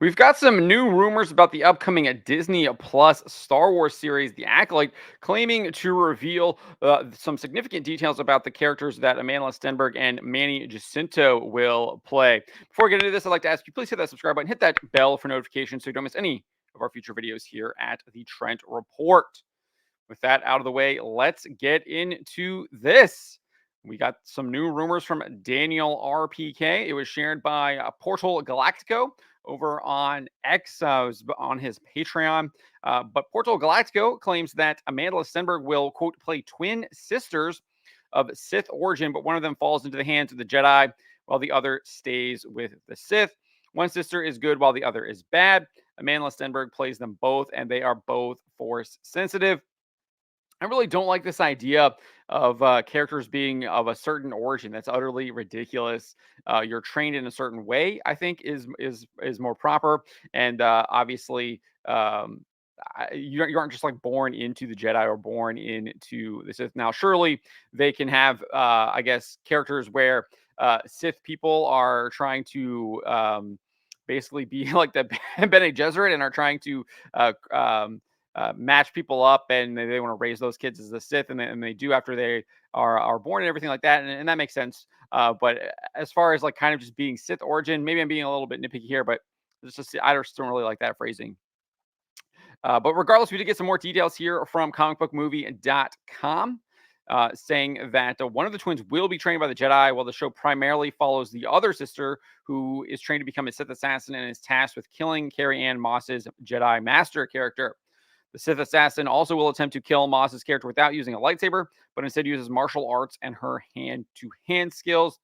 We've got some new rumors about the upcoming Disney Plus Star Wars series, The Acolyte, claiming to reveal some significant details about the characters that Amandla Stenberg and Manny Jacinto will play. Before we get into this, I'd like to ask you please hit that subscribe button, hit that bell for notifications so you don't miss any of our future videos here at the Trent Report. With that out of the way, let's get into this. We got some new rumors from Daniel RPK. It was shared by Portal Galactico over on X, on his Patreon. But Portal Galactico claims that Amandla Stenberg will, quote, play twin sisters of Sith origin, but one of them falls into the hands of the Jedi while the other stays with the Sith. One sister is good while the other is bad. Amandla Stenberg plays them both, and they are both force sensitive. I really don't like this idea of characters being of a certain origin. That's utterly ridiculous. You're trained in a certain way. I think is more proper, and obviously, you aren't just like born into the Jedi or born into the Sith. Now, surely they can have, I guess, characters where Sith people are trying to basically be like the Bene Gesserit and are trying to match people up, and they want to raise those kids as the Sith, and they do after they are born and everything like that, and that makes sense. But as far as like kind of just being Sith origin, maybe I'm being a little bit nitpicky here, but it's just I just don't really like that phrasing. But regardless, we did get some more details here from comicbookmovie.com. Saying that one of the twins will be trained by the Jedi, while the show primarily follows the other sister, who is trained to become a Sith assassin and is tasked with killing Carrie Ann Moss's Jedi Master character. The Sith assassin also will attempt to kill Moss's character without using a lightsaber, but instead uses martial arts and her hand-to-hand skills.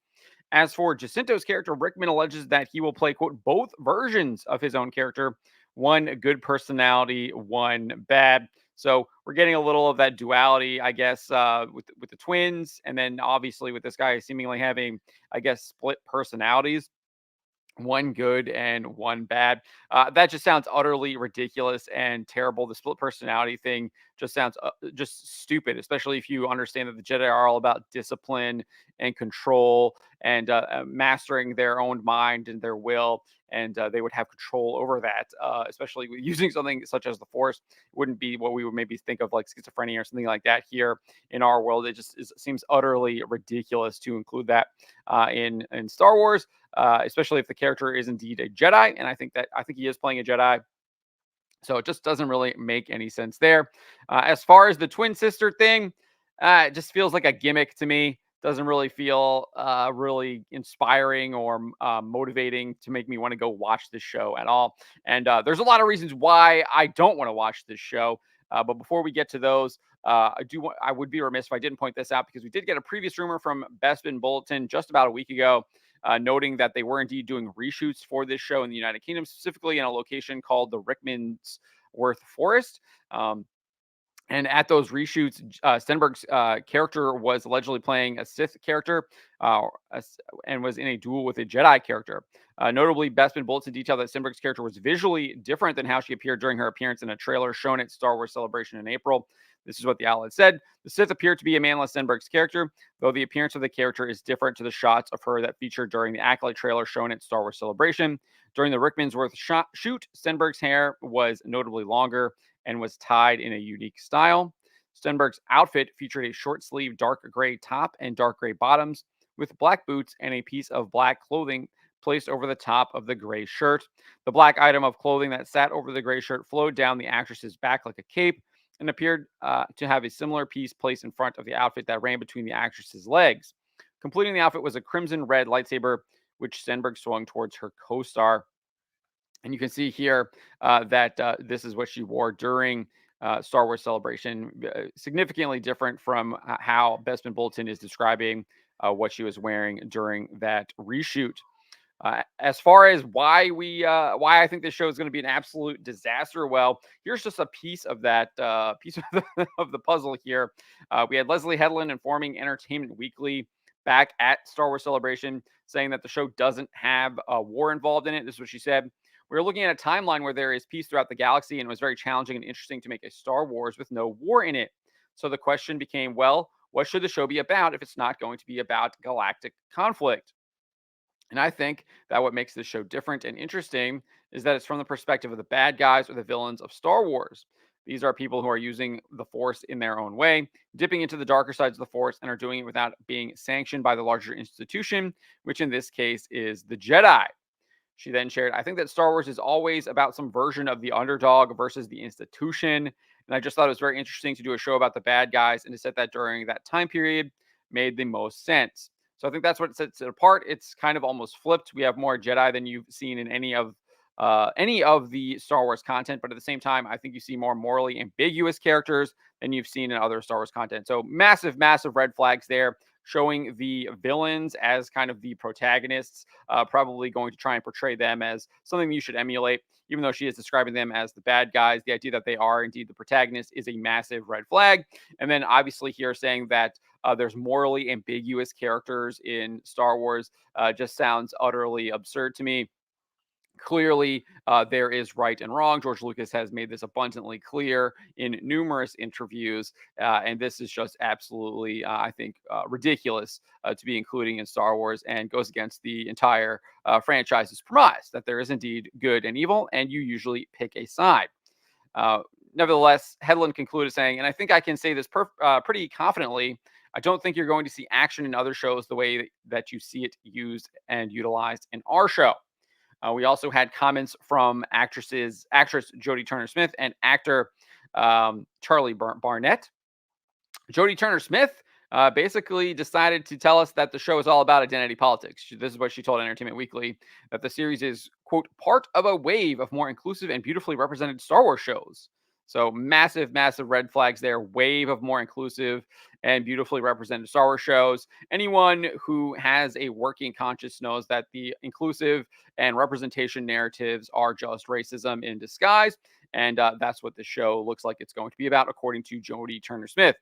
As for Jacinto's character, Rickman alleges that he will play, quote, both versions of his own character, one good personality, one bad. So we're getting a little of that duality, I guess, with the twins, and then obviously with this guy seemingly having, I guess, split personalities, one good and one bad. That just sounds utterly ridiculous and terrible. The split personality thing just sounds just stupid, especially if you understand that the Jedi are all about discipline and control and mastering their own mind and their will. And they would have control over that, especially with using something such as the Force. It wouldn't be what we would maybe think of like schizophrenia or something like that here in our world. It seems utterly ridiculous to include that in Star Wars, especially if the character is indeed a Jedi. And I think he is playing a Jedi. So it just doesn't really make any sense there. As far as the twin sister thing, it just feels like a gimmick to me. Doesn't really feel really inspiring or motivating to make me want to go watch this show at all. And there's a lot of reasons why I don't want to watch this show. But before we get to those, I would be remiss if I didn't point this out because we did get a previous rumor from Bespin Bulletin just about a week ago, noting that they were indeed doing reshoots for this show in the United Kingdom, specifically in a location called the Rickmansworth Forest. And at those reshoots, Stenberg's character was allegedly playing a Sith character and was in a duel with a Jedi character. Notably, Bespin Bulletin detailed that Stenberg's character was visually different than how she appeared during her appearance in a trailer shown at Star Wars Celebration in April. This is what the outlet said. The Sith appeared to be Amandla Stenberg's character, though the appearance of the character is different to the shots of her that featured during the Acolyte trailer shown at Star Wars Celebration. During the Rickmansworth shoot, Stenberg's hair was notably longer and was tied in a unique style. Stenberg's outfit featured a short sleeve dark gray top and dark gray bottoms with black boots and a piece of black clothing placed over the top of the gray shirt. The black item of clothing that sat over the gray shirt flowed down the actress's back like a cape and appeared to have a similar piece placed in front of the outfit that ran between the actress's legs. Completing the outfit was a crimson red lightsaber, which Stenberg swung towards her co star. And you can see here that this is what she wore during Star Wars Celebration, significantly different from how Bespin Bulletin is describing what she was wearing during that reshoot. As far as why I think this show is going to be an absolute disaster, well, here's just a piece of that piece of of the puzzle here. We had Leslie Headland informing Entertainment Weekly back at Star Wars Celebration, saying that the show doesn't have a war involved in it. This is what she said. We're looking at a timeline where there is peace throughout the galaxy, and it was very challenging and interesting to make a Star Wars with no war in it. So the question became, well, what should the show be about if it's not going to be about galactic conflict? And I think that what makes this show different and interesting is that it's from the perspective of the bad guys or the villains of Star Wars. These are people who are using the Force in their own way, dipping into the darker sides of the Force, and are doing it without being sanctioned by the larger institution, which in this case is the Jedi. She then shared, I think that Star Wars is always about some version of the underdog versus the institution. And I just thought it was very interesting to do a show about the bad guys and to set that during that time period made the most sense. So I think that's what sets it apart. It's kind of almost flipped. We have more Jedi than you've seen in any of the Star Wars content, but at the same time, I think you see more morally ambiguous characters than you've seen in other Star Wars content. So massive, massive red flags there, showing the villains as kind of the protagonists, probably going to try and portray them as something you should emulate, even though she is describing them as the bad guys. The idea that they are indeed the protagonist is a massive red flag. And then obviously here saying that there's morally ambiguous characters in Star Wars just sounds utterly absurd to me. Clearly, there is right and wrong. George Lucas has made this abundantly clear in numerous interviews, and this is just absolutely, I think, ridiculous to be including in Star Wars, and goes against the entire franchise's premise that there is indeed good and evil, and you usually pick a side. Uh, Nevertheless, Hedlund concluded saying, and I think I can say this pretty confidently, I don't think you're going to see action in other shows the way that you see it used and utilized in our show. We also had comments from actress Jodie Turner Smith and actor Charlie Barnett. Jodie Turner Smith basically decided to tell us that the show is all about identity politics. This is what she told Entertainment Weekly, that the series is, quote, part of a wave of more inclusive and beautifully represented Star Wars shows. So massive, massive red flags there. Wave of more inclusive and beautifully represented Star Wars shows. Anyone who has a working conscience knows that the inclusive and representation narratives are just racism in disguise. And that's what the show looks like it's going to be about, according to Jodie Turner Smith.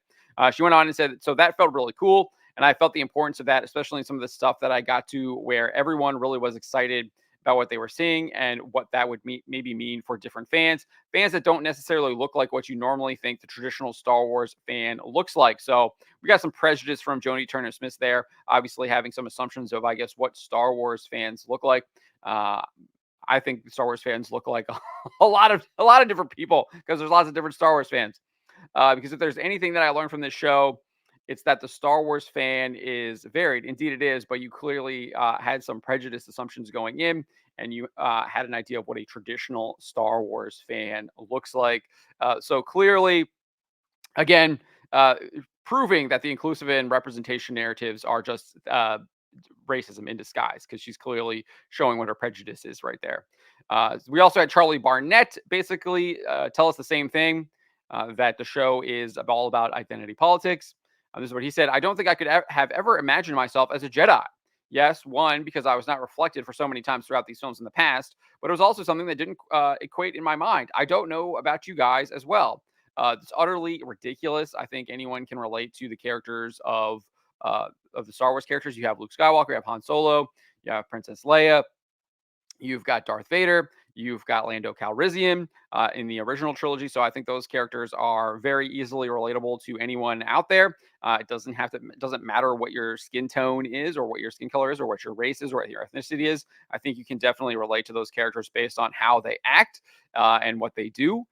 She went on and said, so that felt really cool. And I felt the importance of that, especially in some of the stuff that I got to where everyone really was excited about what they were seeing and what that would maybe mean for different fans that don't necessarily look like what you normally think the traditional Star Wars fan looks like. So we got some prejudice from Jodie Turner Smith there, obviously having some assumptions of, I guess, what Star Wars fans look like. Uh, I think Star Wars fans look like a lot of different people because there's lots of different Star Wars fans. Because if there's anything that I learned from this show, it's that the Star Wars fan is varied. Indeed, it is, but you clearly had some prejudiced assumptions going in, and you had an idea of what a traditional Star Wars fan looks like. So clearly, again, proving that the inclusive and representation narratives are just racism in disguise, because she's clearly showing what her prejudice is right there. We also had Charlie Barnett basically tell us the same thing, that the show is all about identity politics. This is what he said. I don't think I could have ever imagined myself as a Jedi. Yes, one, because I was not reflected for so many times throughout these films in the past, but it was also something that didn't equate in my mind. I don't know about you guys as well. It's utterly ridiculous. I think anyone can relate to the characters of the Star Wars characters. You have Luke Skywalker, you have Han Solo, you have Princess Leia, you've got Darth Vader, you've got Lando Calrissian in the original trilogy. So I think those characters are very easily relatable to anyone out there. It doesn't matter what your skin tone is, or what your skin color is, or what your race is, or what your ethnicity is. I think you can definitely relate to those characters based on how they act and what they do.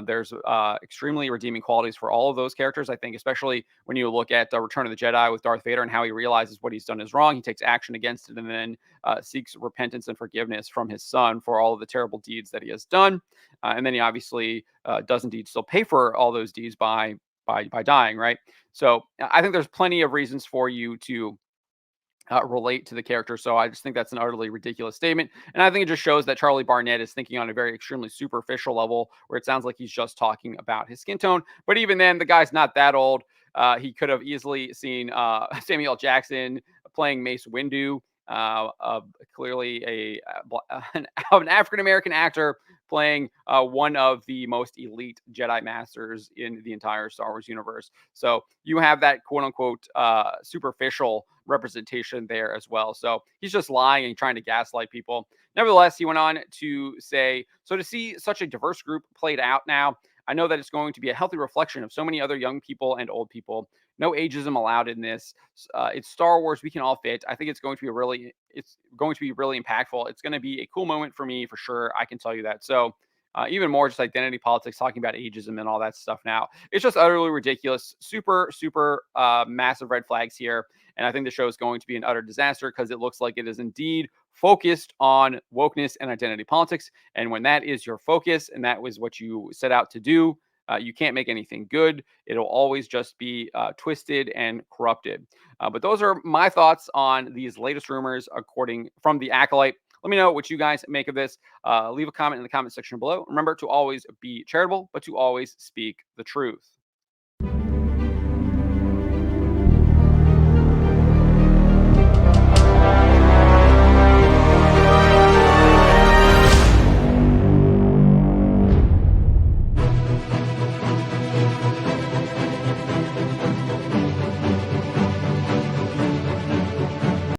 There's extremely redeeming qualities for all of those characters. I think, especially when you look at Return of the Jedi with Darth Vader and how he realizes what he's done is wrong. He takes action against it, and then seeks repentance and forgiveness from his son for all of the terrible deeds that he has done. And then he obviously does indeed still pay for all those deeds by dying, right? So I think there's plenty of reasons for you to relate to the character. So I just think that's an utterly ridiculous statement. And I think it just shows that Charlie Barnett is thinking on a very extremely superficial level, where it sounds like he's just talking about his skin tone. But even then, the guy's not that old. He could have easily seen Samuel L. Jackson playing Mace Windu, clearly an African American actor playing one of the most elite Jedi Masters in the entire Star Wars universe. So you have that quote unquote superficial representation there as well. So he's just lying and trying to gaslight people. Nevertheless, he went on to say, so to see such a diverse group played out now, I know that it's going to be a healthy reflection of so many other young people and old people. No ageism allowed in this. It's Star Wars. We can all fit. I think it's going to be really impactful. It's going to be a cool moment for me for sure. I can tell you that. So even more just identity politics, talking about ageism and all that stuff now. It's just utterly ridiculous. Super, super massive red flags here. And I think the show is going to be an utter disaster because it looks like it is indeed focused on wokeness and identity politics. And when that is your focus and that was what you set out to do, you can't make anything good. It'll always just be twisted and corrupted. But those are my thoughts on these latest rumors, according from the Acolyte. Let me know what you guys make of this. Leave a comment in the comment section below. Remember to always be charitable, but to always speak the truth.